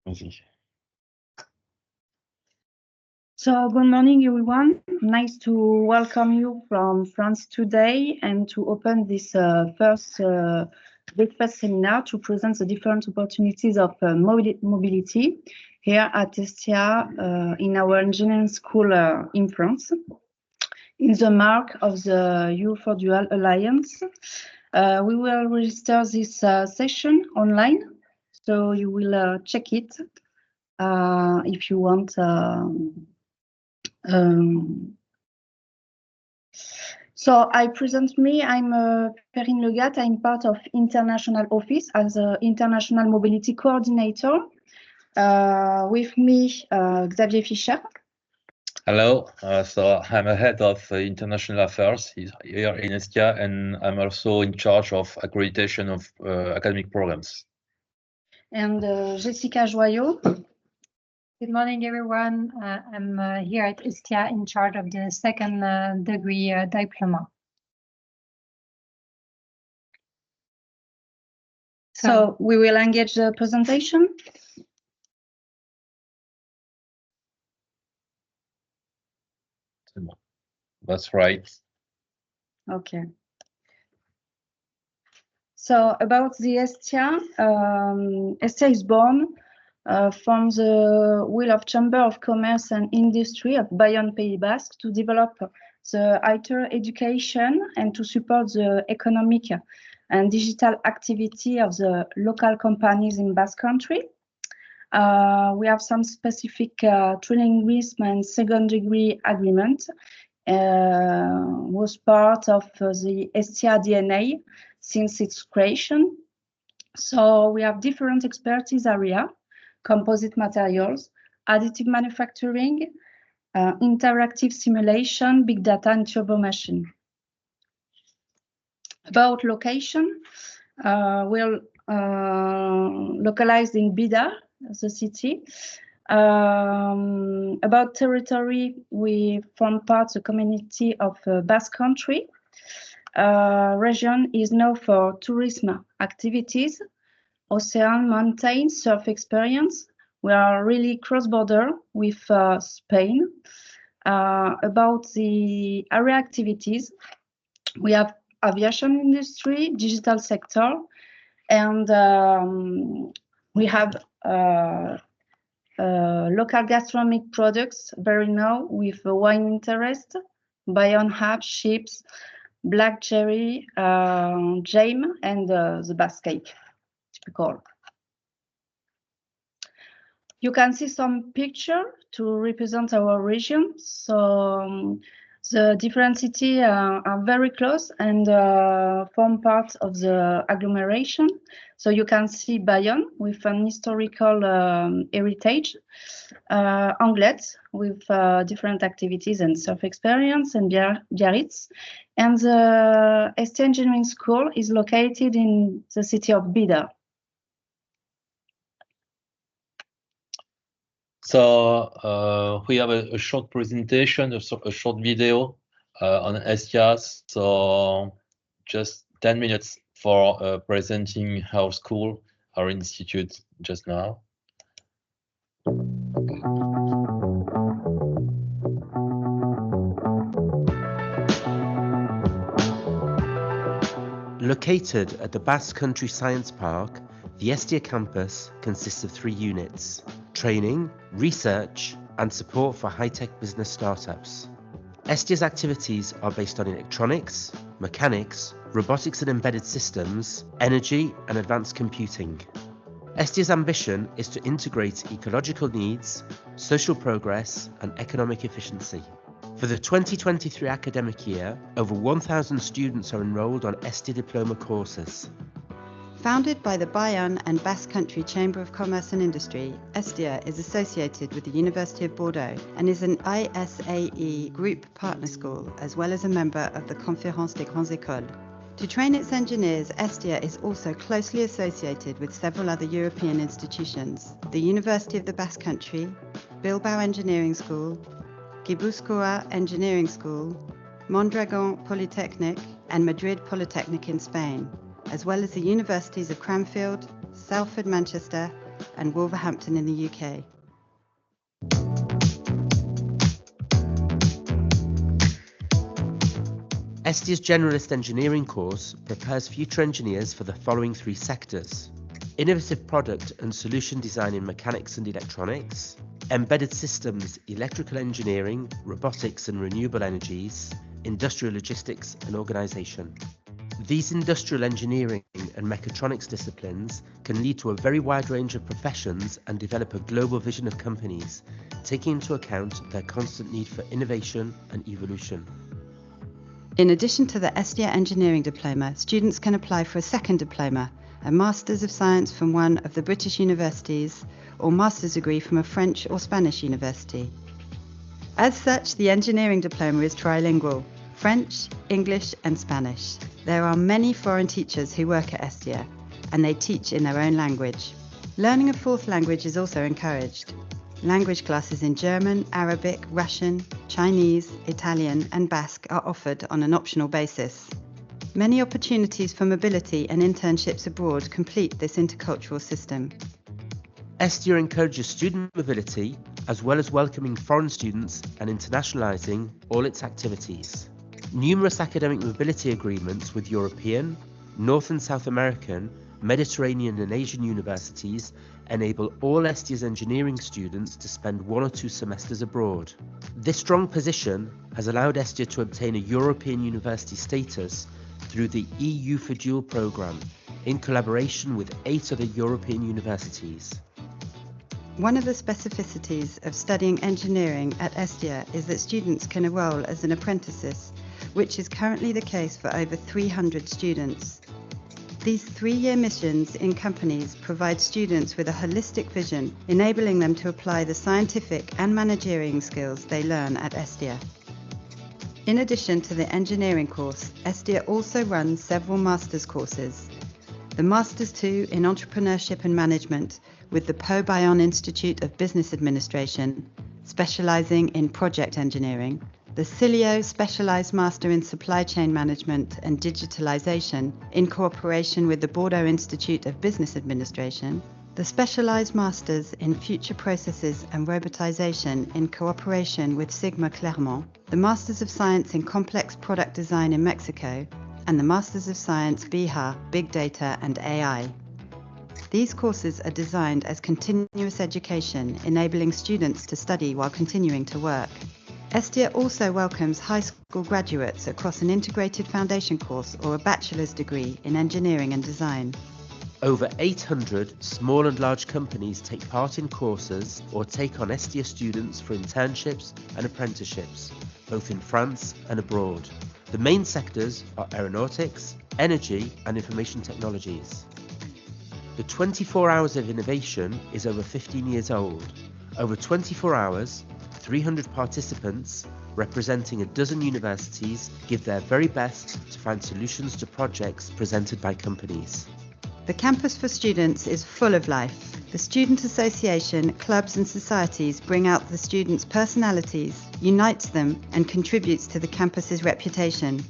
Vas-y. So, good morning, everyone. Nice to welcome you from France today and to open this first breakfast seminar to present the different opportunities of mobility here at ESTIA in our engineering school in France. In the mark of the EU4Dual Alliance, we will register this session online, so you will check it if you want. So I present me, I'm Perrine Legat, I'm part of International Office as an International Mobility Coordinator. With me, Xavier Fischer. Hello, so I'm a head of international affairs here in ESTIA, and I'm also in charge of accreditation of academic programs. And Jessica Joyot. Good morning, everyone. I'm here at ESTIA in charge of the second degree diploma. So we will engage the presentation. That's right. Okay. So about the ESTIA, ESTIA is born from the will of Chamber of Commerce and Industry of Bayonne, Pays Basque to develop the higher education and to support the economic and digital activity of the local companies in Basque Country. We have some specific trilingualism and second degree agreement was part of the ESTIA DNA since its creation. So we have different expertise area, composite materials, additive manufacturing, interactive simulation, big data, and turbo machine. About location, we're localized in Bidart, the city. About territory, we form part of the community of Basque Country. Region is known for tourism activities, ocean, mountain, surf experience. We are really cross-border with Spain. About the area activities, we have aviation industry, digital sector, and we have local gastronomic products, very now with wine interest, Bayonne hab, chips, black cherry, jam, and the Basque cake, typical. You can see some picture to represent our region. So the different cities are very close and form part of the agglomeration. So you can see Bayonne with an historical heritage, Anglet with different activities and surf experience, and Biarritz. And the ESTIA Engineering School is located in the city of Bidart. So we have a short presentation, a short video on ESTIA. So just 10 minutes for presenting our school, our institute just now. Located at the Basque Country Science Park, the ESTIA campus consists of 3 units: training, research, and support for high-tech business startups. ESTIA's activities are based on electronics, mechanics, robotics and embedded systems, energy, and advanced computing. ESTIA's ambition is to integrate ecological needs, social progress, and economic efficiency. For the 2023 academic year, over 1,000 students are enrolled on ESTIA diploma courses. Founded by the Bayonne and Basque Country Chamber of Commerce and Industry, ESTIA is associated with the University of Bordeaux and is an ISAE Group Partner School, as well as a member of the Conférence des Grandes Écoles. To train its engineers, ESTIA is also closely associated with several other European institutions: the University of the Basque Country, Bilbao Engineering School, Gipuzkoa Engineering School, Mondragon Polytechnic, and Madrid Polytechnic in Spain, as well as the universities of Cranfield, Salford Manchester, and Wolverhampton in the UK. ESTIA's Generalist Engineering course prepares future engineers for the following three sectors: innovative product and solution design in mechanics and electronics, embedded systems, electrical engineering, robotics and renewable energies, industrial logistics and organisation. These industrial engineering and mechatronics disciplines can lead to a very wide range of professions and develop a global vision of companies, taking into account their constant need for innovation and evolution. In addition to the ESTIA Engineering Diploma, students can apply for a second diploma, a Masters of Science from one of the British universities, or master's degree from a French or Spanish university. As such, the engineering diploma is trilingual: French, English and Spanish. There are many foreign teachers who work at ESTIA, and they teach in their own language. Learning a fourth language is also encouraged. Language classes in German, Arabic, Russian, Chinese, Italian and Basque are offered on an optional basis. Many opportunities for mobility and internships abroad complete this intercultural system. ESTIA encourages student mobility as well as welcoming foreign students and internationalising all its activities. Numerous academic mobility agreements with European, North and South American, Mediterranean and Asian universities enable all ESTIA's engineering students to spend 1 or 2 semesters abroad. This strong position has allowed ESTIA to obtain a European university status through the EU4Dual programme, in collaboration with 8 other European universities. One of the specificities of studying engineering at ESTIA is that students can enrol as an apprentice, which is currently the case for over 300 students. These 3-year missions in companies provide students with a holistic vision, enabling them to apply the scientific and managerial skills they learn at ESTIA. In addition to the engineering course, ESTIA also runs several master's courses. The Masters 2 in Entrepreneurship and Management with the Po Bayon Institute of Business Administration, specialising in project engineering, the Cilio Specialised Master in Supply Chain Management and Digitalisation in cooperation with the Bordeaux Institute of Business Administration, the Specialised Masters in Future Processes and Robotisation in cooperation with Sigma Clermont, the Masters of Science in Complex Product Design in Mexico, and the Masters of Science BIHA, Big Data and AI. These courses are designed as continuous education, enabling students to study while continuing to work. ESTIA also welcomes high school graduates across an integrated foundation course or a bachelor's degree in engineering and design. Over 800 small and large companies take part in courses or take on ESTIA students for internships and apprenticeships, both in France and abroad. The main sectors are aeronautics, energy and information technologies. The 24 Hours of Innovation is over 15 years old. Over 24 hours, 300 participants, representing a dozen universities, give their very best to find solutions to projects presented by companies. The campus for students is full of life. The student association, clubs and societies bring out the students' personalities, unites them and contributes to the campus's reputation.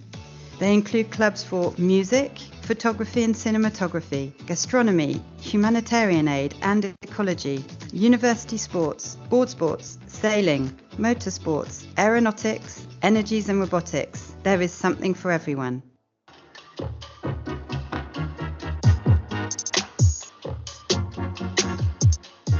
They include clubs for music, photography and cinematography, gastronomy, humanitarian aid and ecology, university sports, board sports, sailing, motorsports, aeronautics, energies and robotics. There is something for everyone.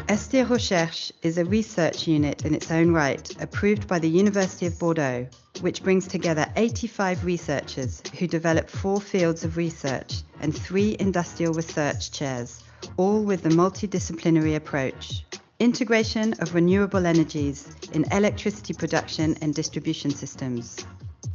ESTIA Recherche is a research unit in its own right, approved by the University of Bordeaux, which brings together 85 researchers who develop 4 fields of research and 3 industrial research chairs, all with the multidisciplinary approach. Integration of renewable energies in electricity production and distribution systems.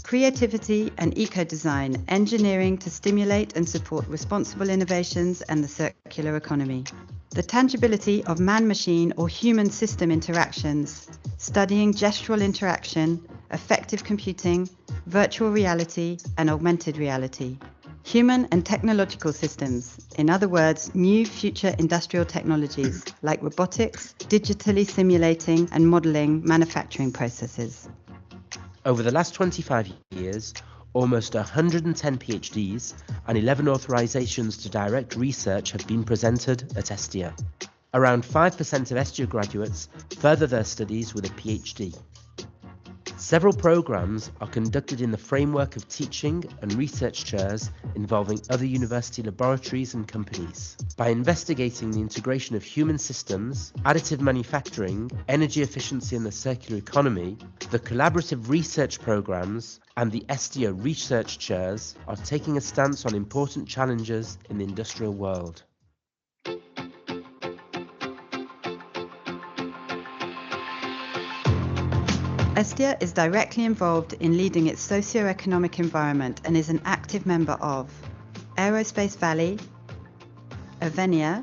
Creativity and eco-design, engineering to stimulate and support responsible innovations and the circular economy. The tangibility of man-machine or human-system interactions, studying gestural interaction, affective computing, virtual reality and augmented reality. Human and technological systems, in other words, new future industrial technologies like robotics, digitally simulating and modelling manufacturing processes. Over the last 25 years, almost 110 PhDs and 11 authorizations to direct research have been presented at ESTIA. Around 5% of ESTIA graduates further their studies with a PhD. Several programs are conducted in the framework of teaching and research chairs involving other university laboratories and companies. By investigating the integration of human systems, additive manufacturing, energy efficiency and the circular economy, the collaborative research programs and the ESTIA research chairs are taking a stance on important challenges in the industrial world. ESTIA is directly involved in leading its socio-economic environment and is an active member of Aerospace Valley, Avenia,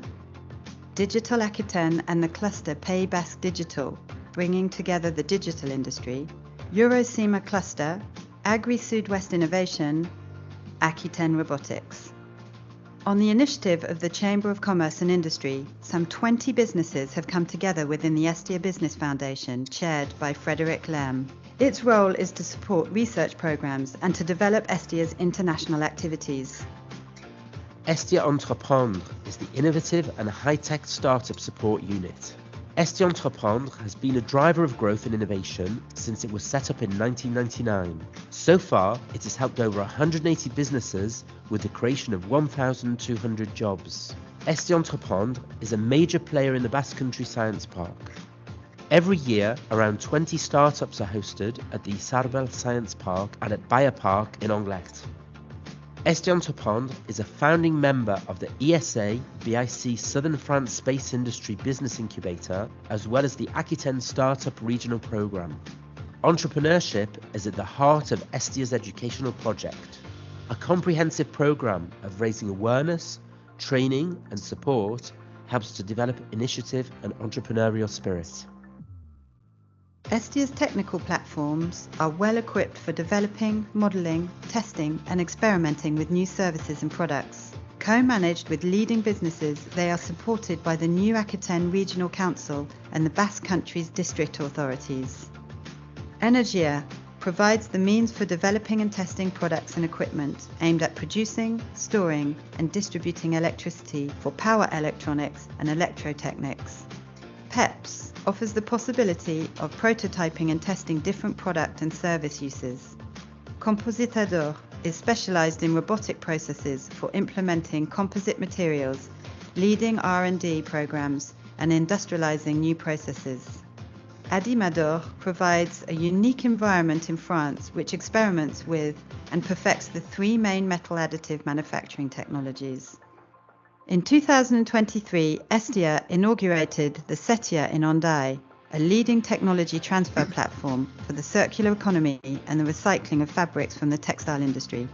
Digital Aquitaine and the cluster Pays Basque Digital, bringing together the digital industry, Eurocima Cluster, Agri-Sud-West Innovation, Aquitaine Robotics. On the initiative of the Chamber of Commerce and Industry, some 20 businesses have come together within the ESTIA Business Foundation, chaired by Frédéric Lerm. Its role is to support research programs and to develop ESTIA's international activities. ESTIA Entreprendre is the innovative and high-tech startup support unit. ESTIA Entreprendre has been a driver of growth and innovation since it was set up in 1999. So far, it has helped over 180 businesses with the creation of 1,200 jobs. ESTIA Entreprendre is a major player in the Basque Country Science Park. Every year, around 20 startups are hosted at the Isarbel Science Park and at Bayer Park in Anglet. ESTIA Entreprendre is a founding member of the ESA BIC Southern France Space Industry Business Incubator, as well as the Aquitaine Startup Regional Programme. Entrepreneurship is at the heart of ESTIA's educational project, a comprehensive programme of raising awareness, training and support helps to develop initiative and entrepreneurial spirit. ESTIA's technical platforms are well equipped for developing, modelling, testing and experimenting with new services and products. Co-managed with leading businesses, they are supported by the new Aquitaine Regional Council and the Basque Country's district authorities. Energia provides the means for developing and testing products and equipment aimed at producing, storing and distributing electricity for power electronics and electrotechnics. PEPS offers the possibility of prototyping and testing different product and service uses. Compositador is specialized in robotic processes for implementing composite materials, leading R&D programs, and industrializing new processes. Adimador provides a unique environment in France which experiments with and perfects the three main metal additive manufacturing technologies. In 2023, ESTIA inaugurated the CETIA in Hendaye, a leading technology transfer platform for the circular economy and the recycling of fabrics from the textile industry.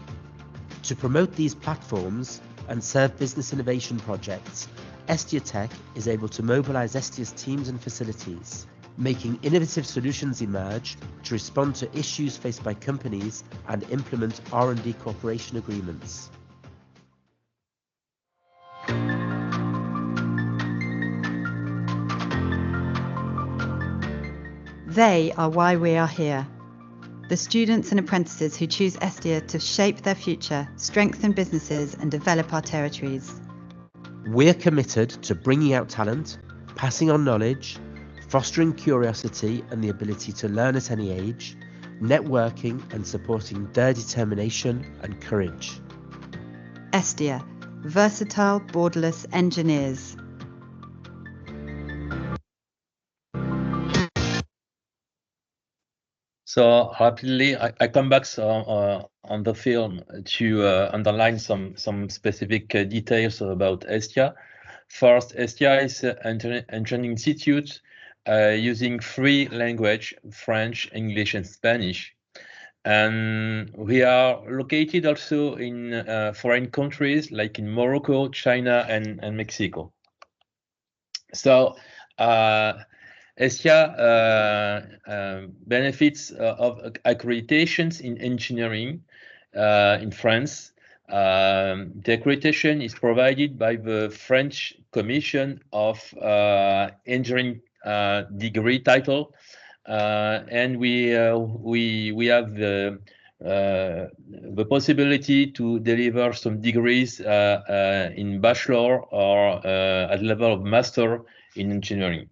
To promote these platforms and serve business innovation projects, ESTIA Tech is able to mobilize ESTIA's teams and facilities, making innovative solutions emerge to respond to issues faced by companies and implement R&D cooperation agreements. They are why we are here. The students and apprentices who choose ESTIA to shape their future, strengthen businesses and develop our territories. We're committed to bringing out talent, passing on knowledge, fostering curiosity and the ability to learn at any age, networking and supporting their determination and courage. ESTIA, versatile, borderless engineers. So rapidly, I come back on the film to underline some specific details about ESTIA. First, ESTIA is an engineering institute using three languages, French, English, and Spanish. And we are located also in foreign countries like in Morocco, China, and Mexico. So ESTIA benefits of accreditations in engineering in France. The accreditation is provided by the French Commission of Engineering degree title, and we have the the possibility to deliver some degrees in bachelor or at level of master in engineering.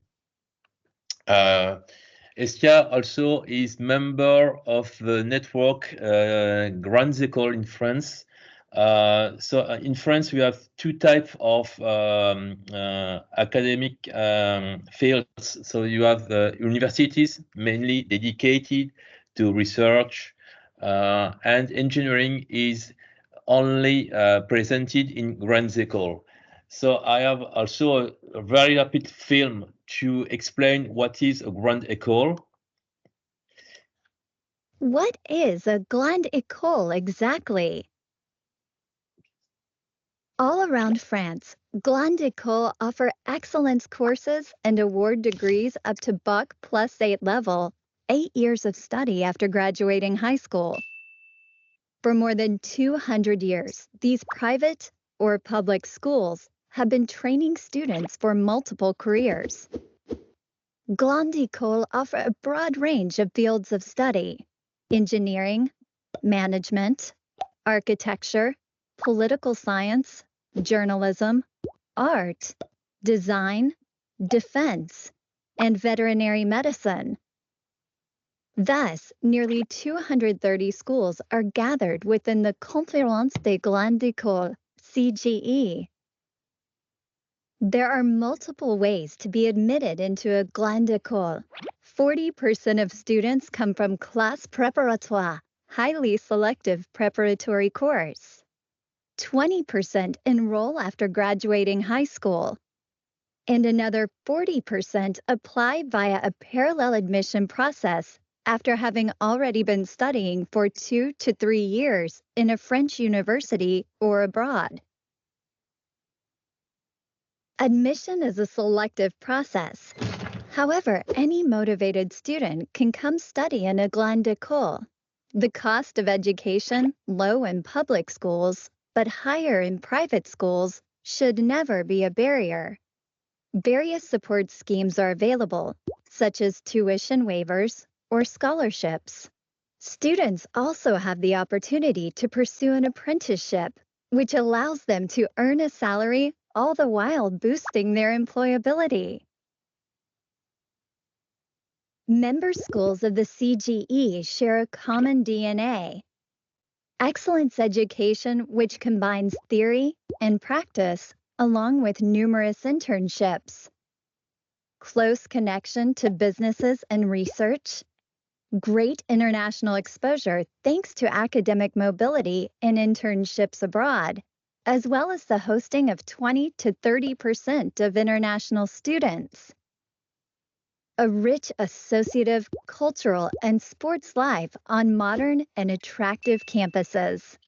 ESTIA also is member of the network Grandes Écoles in France. So in France, we have two types of academic fields. So you have universities mainly dedicated to research, and engineering is only presented in Grandes Écoles. So I have also a very rapid film to explain what is a grande école. What is a grande école exactly? All around France, grande écoles offer excellence courses and award degrees up to Bac +8 level, 8 years of study after graduating high school. For more than 200 years, these private or public schools have been training students for multiple careers. Grande écoles offer a broad range of fields of study: engineering, management, architecture, political science, journalism, art, design, defense, and veterinary medicine. Thus, nearly 230 schools are gathered within the Conférence des Grandes Écoles, CGE. There are multiple ways to be admitted into a grande école. 40% of students come from classe préparatoire, highly selective preparatory course. 20% enroll after graduating high school. And another 40% apply via a parallel admission process after having already been studying for 2 to 3 years in a French university or abroad. Admission is a selective process. However, any motivated student can come study in a grande école. The cost of education, low in public schools, but higher in private schools, should never be a barrier. Various support schemes are available, such as tuition waivers or scholarships. Students also have the opportunity to pursue an apprenticeship, which allows them to earn a salary, all the while boosting their employability. Member schools of the CGE share a common DNA. Excellence education, which combines theory and practice, along with numerous internships. Close connection to businesses and research. Great international exposure thanks to academic mobility and internships abroad, as well as the hosting of 20 to 30% of international students. A rich associative, cultural, and sports life on modern and attractive campuses.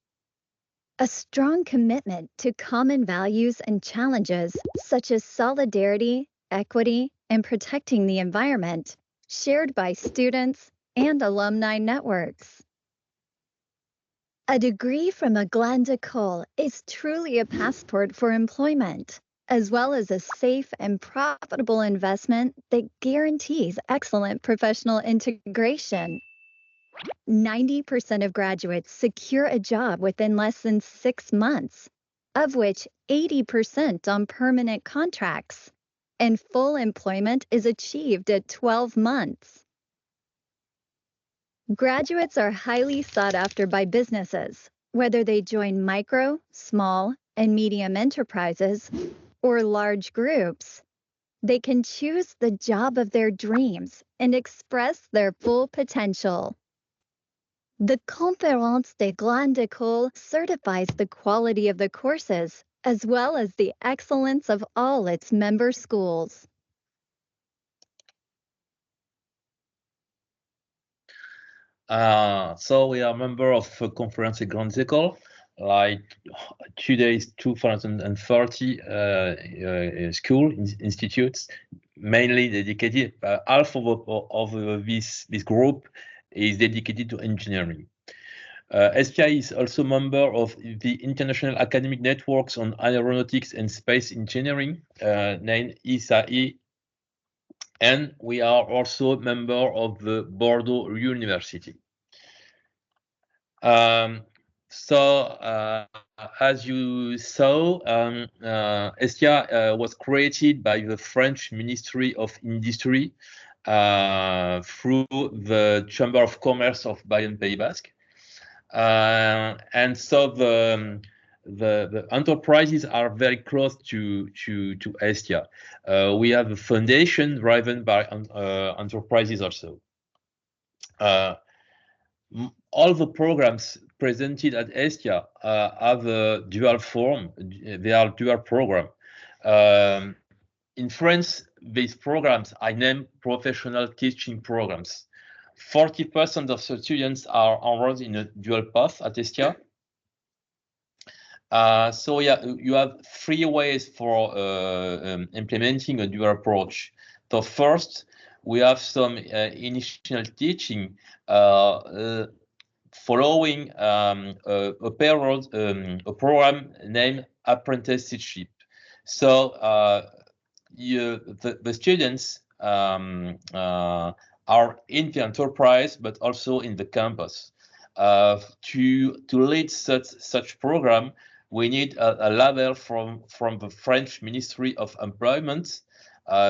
A strong commitment to common values and challenges such as solidarity, equity, and protecting the environment, shared by students and alumni networks. A degree from a grande école is truly a passport for employment, as well as a safe and profitable investment that guarantees excellent professional integration. 90% of graduates secure a job within less than 6 months, of which 80% on permanent contracts, and full employment is achieved at 12 months. Graduates are highly sought after by businesses, whether they join micro, small, and medium enterprises or large groups. They can choose the job of their dreams and express their full potential. The Conférence des Grandes Écoles certifies the quality of the courses as well as the excellence of all its member schools. So we are member of Conférence des Grandes Écoles. Like today is 2030 school institutes, mainly dedicated. Half of this group is dedicated to engineering. ESTIA is also member of the International Academic Networks on Aeronautics and Space Engineering, named ESTIA, and we are also member of the Bordeaux University. As you saw, ESTIA was created by the French Ministry of Industry through the Chamber of Commerce of Bayonne Pays Basque. And so the enterprises are very close to ESTIA. We have a foundation driven by enterprises also. All the programs presented at ESTIA have a dual form. They are dual program. In France, these programs I name professional teaching programs. 40% of the students are enrolled in a dual path at ESTIA. So yeah, you have 3 ways for implementing a dual approach. So first, we have some initial teaching following a program named apprenticeship. So the students are in the enterprise, but also in the campus. To lead such program, we need a label from the French Ministry of Employment.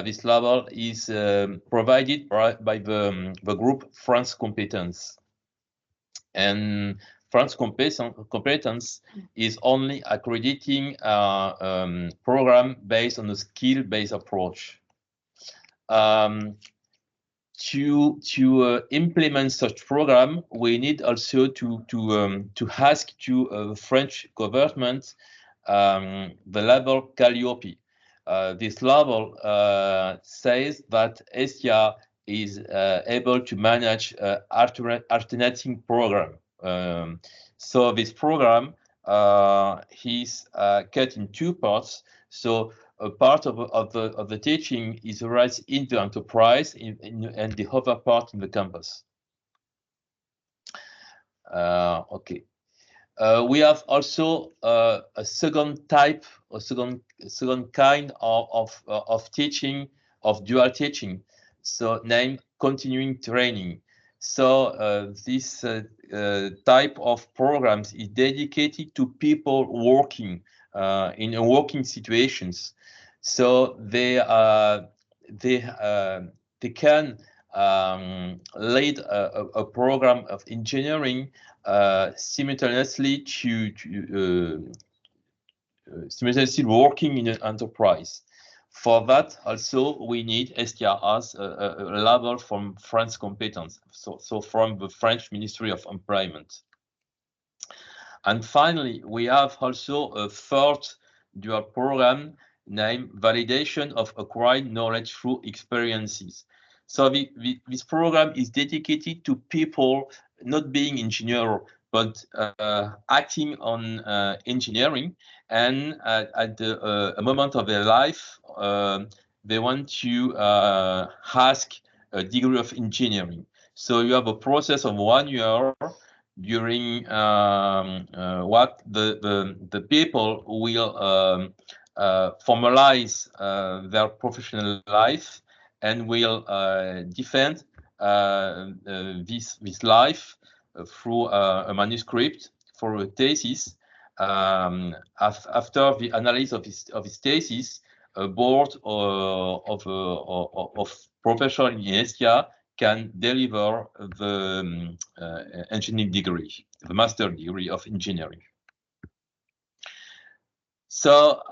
This label is provided by the group France Competence. And France Competence is only accrediting program based on a skill-based approach. To implement such program, we need also to ask to the French government the label Calliope. This label says that ESTIA is able to manage alternating program. So this program is cut in 2 parts. So a part of the teaching is right in the enterprise and the other part in the campus. Okay. We have also a second type, a second kind of teaching, of dual teaching, so named continuing training. So this type of programs is dedicated to people working in working situations. So they can lead a program of engineering simultaneously simultaneously working in an enterprise. For that, also we need ESTIA as a label from France Competence, so from the French Ministry of Employment. And finally, we have also a third dual program named Validation of Acquired Knowledge Through Experiences. So this program is dedicated to people not being engineer, but acting on engineering, and at a moment of their life, they want to ask a degree of engineering. So you have a process of 1 year during what the people will formalize their professional life and will defend this life through a manuscript for a thesis. After the analysis of his thesis, a board of professionals in ESTIA can deliver the engineering degree, the master degree of engineering. So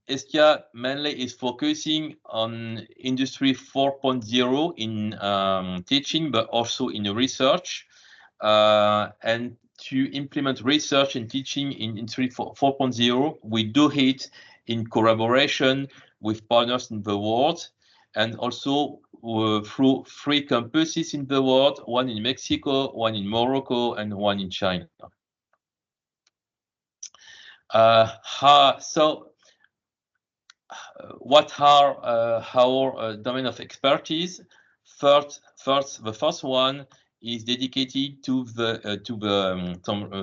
ESTIA mainly is focusing on Industry 4.0 in teaching, but also in research. And to implement research and teaching in Industry 4.0, we do it in collaboration with partners in the world, and also through 3 campuses in the world, 1 in Mexico, 1 in Morocco, and 1 in China. So what are our domain of expertise? First, the first one is dedicated to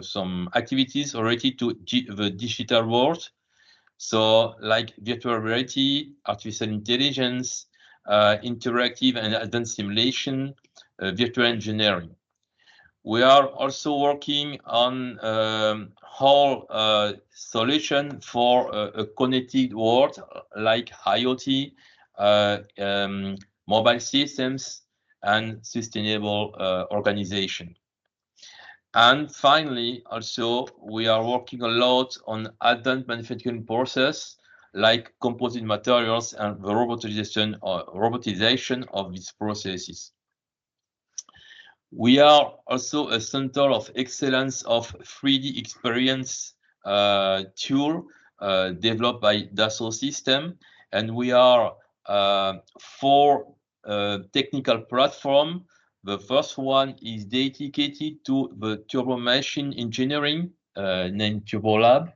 some activities related to the digital world. So like virtual reality, artificial intelligence, interactive and advanced simulation, virtual engineering. We are also working on whole solution for a connected world like IoT, mobile systems, and sustainable organization. And finally, also, we are working a lot on advanced manufacturing process like composite materials and the robotization of these processes. We are also a center of excellence of 3D experience tool developed by Dassault System, and we are 4 technical platform. The first one is dedicated to the turbo machine engineering, named TurboLab.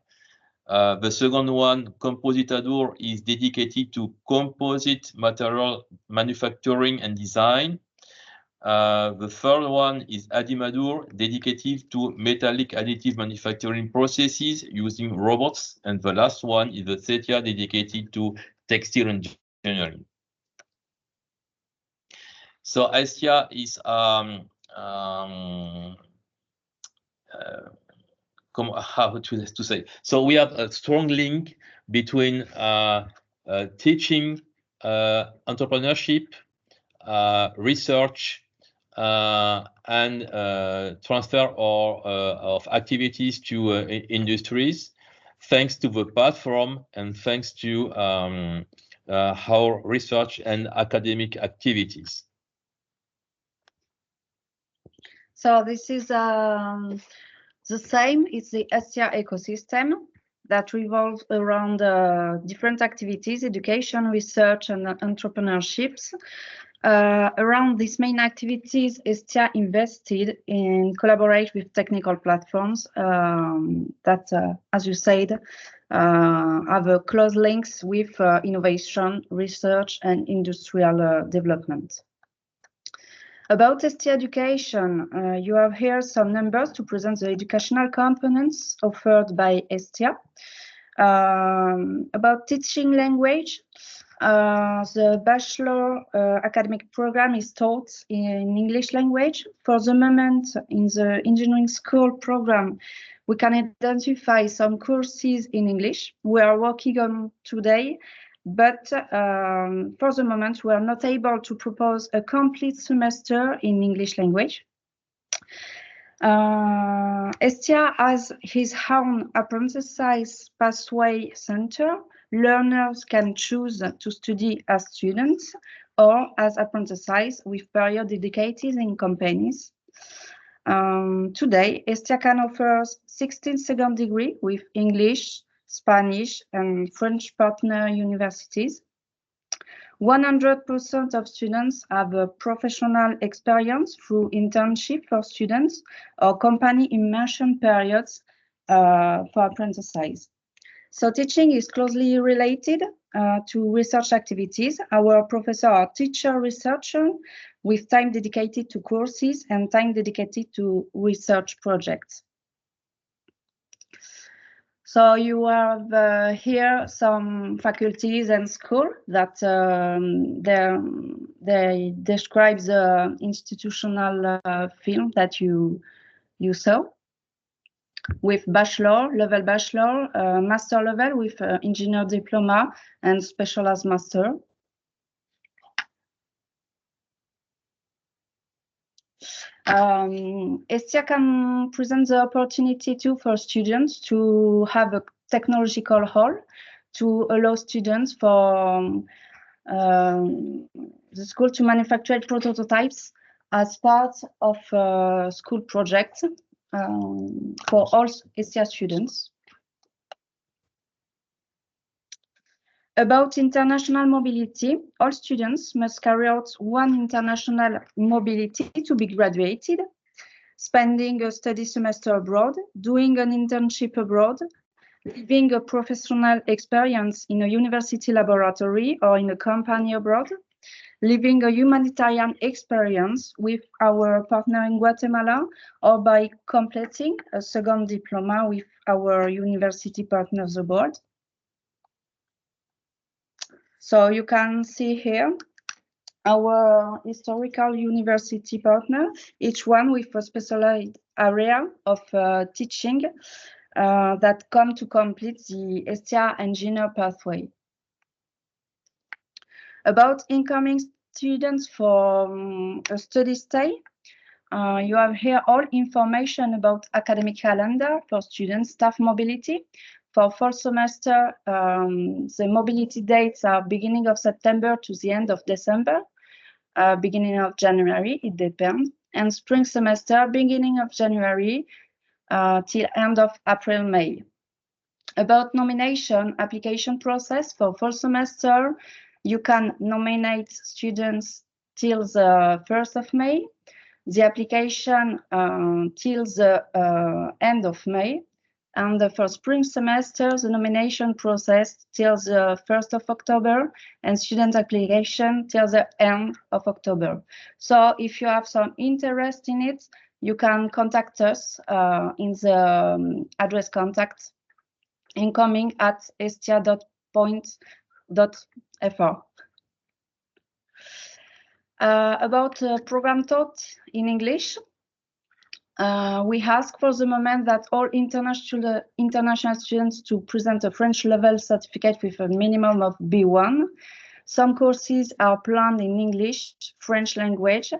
The second one, Compositadur, is dedicated to composite material manufacturing and design. The third one is Adimadur, dedicated to metallic additive manufacturing processes using robots. And the last one is the ESTIA, dedicated to textile engineering. So ESTIA is how to say? So we have a strong link between teaching, entrepreneurship, research, and transfer of activities to industries, thanks to the platform and thanks to our research and academic activities. So this is the same. It's the ESTIA ecosystem that revolves around different activities, education, research, and entrepreneurships. Around these main activities, ESTIA invested in collaborate with technical platforms that, as you said, have a close links with innovation, research, and industrial development. About ESTIA education, you have here some numbers to present the educational components offered by ESTIA. About teaching language, the bachelor academic program is taught in English language. For the moment, in the engineering school program, we can identify some courses in English we are working on today, but for the moment, we are not able to propose a complete semester in English language. ESTIA has his own apprentissage pathway center. Learners can choose to study as students or as apprentices with period dedicated in companies. Today, ESTIA can offer 16 second degree with English, Spanish, and French partner universities. 100% of students have a professional experience through internship for students or company immersion periods for apprentices. So teaching is closely related to research activities. Our professors are teacher researcher with time dedicated to courses and time dedicated to research projects. So you have here some faculties and school that they describe the institutional film that you saw, with bachelor, master level with engineer diploma and specialized master. ESTIA can present the opportunity too for students to have a technological hall to allow students for the school to manufacture prototypes as part of school projects for all ESTIA students. About international mobility, all students must carry out one international mobility to be graduated, spending a study semester abroad, doing an internship abroad, living a professional experience in a university laboratory or in a company abroad, living a humanitarian experience with our partner in Guatemala, or by completing a second diploma with our university partners abroad. So you can see here our historical university partner, each one with a specialized area of teaching that come to complete the ESTIA engineer pathway. About incoming students for a study stay, you have here all information about academic calendar for students, staff mobility. For fall semester, the mobility dates are beginning of September to the end of December, beginning of January, it depends. And spring semester, beginning of January till end of April, May. About nomination application process for fall semester, you can nominate students till the 1st of May, the application till the end of May, and for spring semester, the nomination process till the 1st of October, and student application till the end of October. So if you have some interest in it, you can contact us in the address contact incoming at estia.point.fr. About program taught in English, we ask for the moment that all international students to present a French level certificate with a minimum of B1. Some courses are planned in English, French language.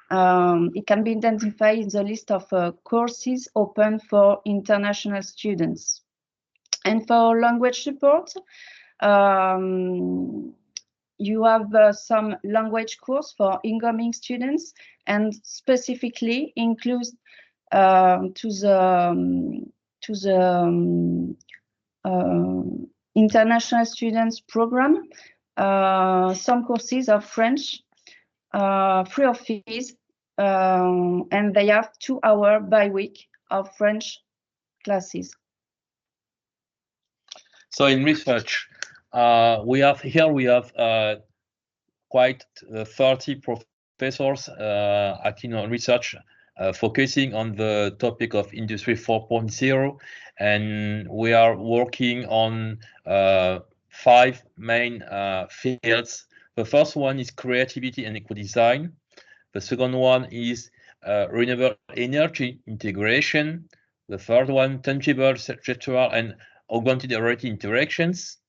It can be identified in the list of courses open for international students. And for language support, you have some language course for incoming students, and specifically includes to the international students program some courses of French free of fees, and they have 2 hours by week of French classes. So in research, we have quite 30 professors acting on research, focusing on the topic of Industry 4.0, and we are working on 5 main fields. The first one is creativity and eco-design. The second one is renewable energy integration. The third one, tangible, gestural, and augmented reality interactions.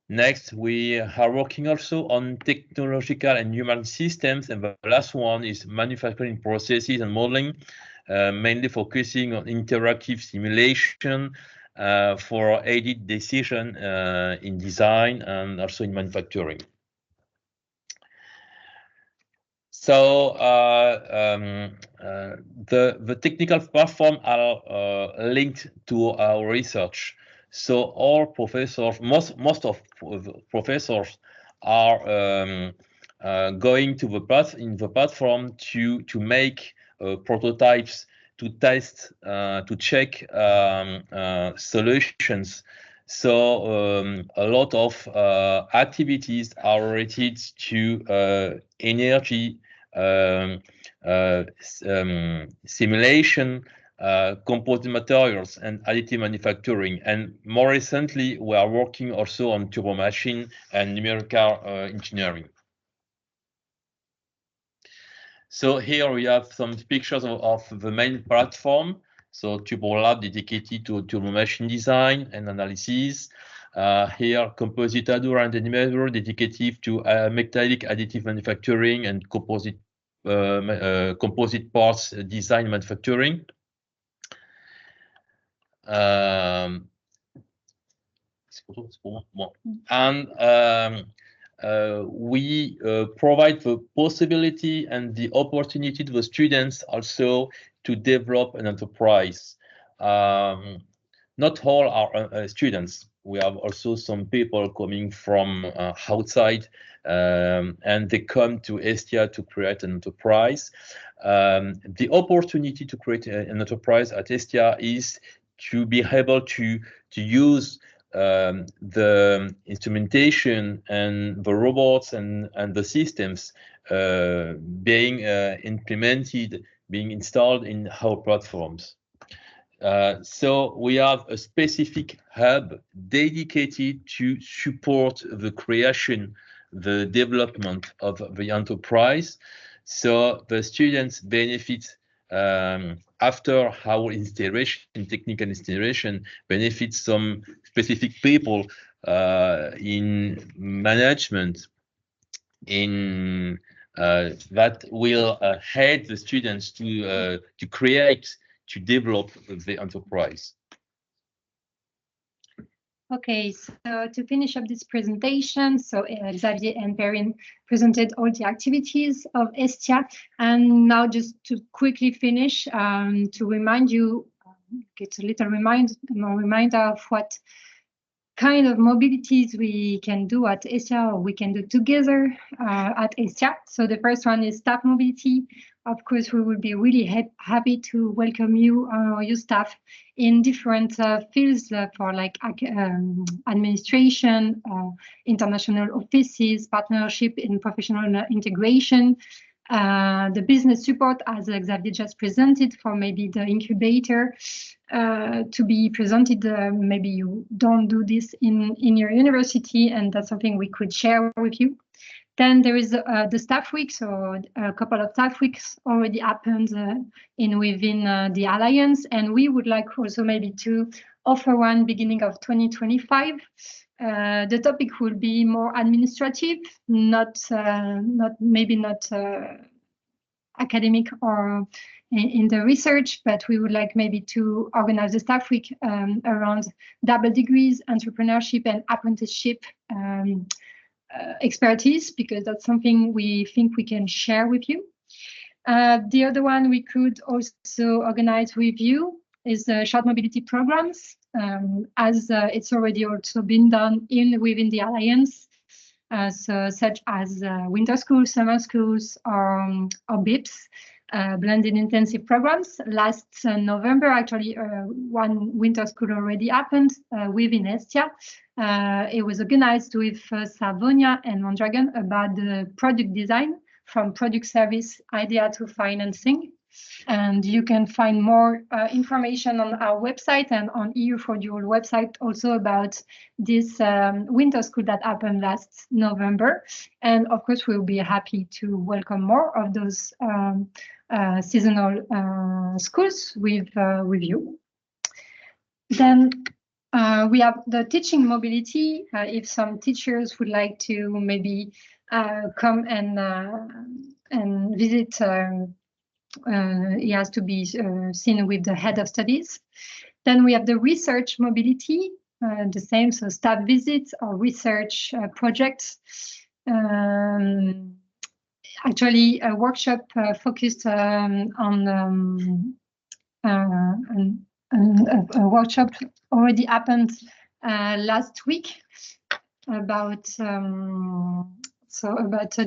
Next, we are working also on technological and human systems, and the last one is manufacturing processes and modeling, mainly focusing on interactive simulation for aided decision in design and also in manufacturing. So the technical platform are linked to our research. So all professors, most of the professors are going to the platform to make prototypes, to test, to check solutions. So a lot of activities are related to energy simulation, composite materials, and additive manufacturing. And more recently, we are working also on turbo machine and numerical engineering. So here we have some pictures of the main platform. So Turbo Lab dedicated to turbo machine design and analysis. Here, Composite Adura and Animator dedicated to metallic additive manufacturing and composite parts design manufacturing. We provide the possibility and the opportunity to the students also to develop an enterprise. Not all are students. We have also some people coming from outside, and they come to ESTIA to create an enterprise. The opportunity to create an enterprise at ESTIA is to be able to use the instrumentation and the robots and the systems being implemented, being installed in our platforms. So we have a specific hub dedicated to support the creation the development of the enterprise. So the students benefit after our installation, technical installation, benefit some specific people in management, in that will help the students to create, to develop the enterprise. Okay, so to finish up this presentation, so Xavier and Perrine presented all the activities of ESTIA, and now just to quickly finish, to remind you, get a little reminder of what kind of mobilities we can do at ESTIA, or we can do together at ESTIA. So the first one is staff mobility. Of course, we will be really happy to welcome you, your staff, in different fields for like administration, international offices, partnership in professional integration, the business support, as Xavier just presented, for maybe the incubator to be presented. Maybe you don't do this in your university, and that's something we could share with you. Then there is the staff week, so a couple of staff weeks already happened within the Alliance, and we would like also maybe to offer one beginning of 2025. The topic will be more administrative, not academic or in the research, but we would like maybe to organize a staff week around double degrees, entrepreneurship and apprenticeship expertise, because that's something we think we can share with you. The other one we could also organize with you is short mobility programs, as it's already also been done within the Alliance, so such as winter schools, summer schools, or BIPs, blended intensive programs. Last November, actually, one winter school already happened within ESTIA. It was organized with Savonia and Mondragon about the product design, from product service idea to financing. And you can find more information on our website and on EU4Dual website also about this winter school that happened last November. And of course, we'll be happy to welcome more of those seasonal schools with you. Then we have the teaching mobility. If some teachers would like to maybe come and visit, he has to be seen with the head of studies. Then we have the research mobility, the same, so staff visits or research projects. Actually, a workshop focused on a workshop already happened last week about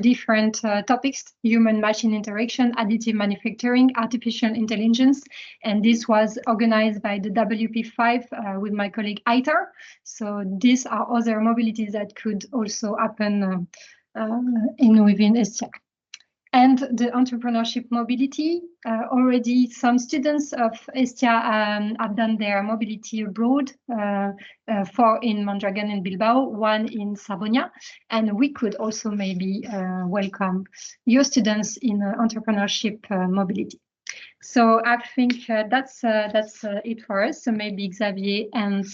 different topics: human-machine interaction, additive manufacturing, artificial intelligence, and this was organized by the WP5 with my colleague Aitor. So these are other mobilities that could also happen within ESTIA. And the entrepreneurship mobility, already some students of ESTIA have done their mobility abroad, 4 in Mondragon and Bilbao, 1 in Savonia, and we could also maybe welcome your students in entrepreneurship mobility. So I think that's it for us. So maybe Xavier and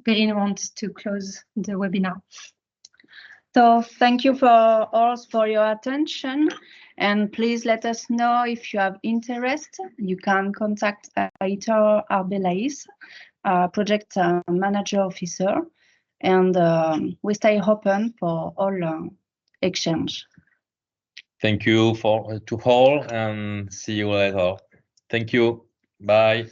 Perrine want to close the webinar. So thank you for your attention, and please let us know if you have interest. You can contact Aitor Arbelais, project manager officer, and we stay open for all exchange. Thank you to all, and see you later. Thank you. Bye.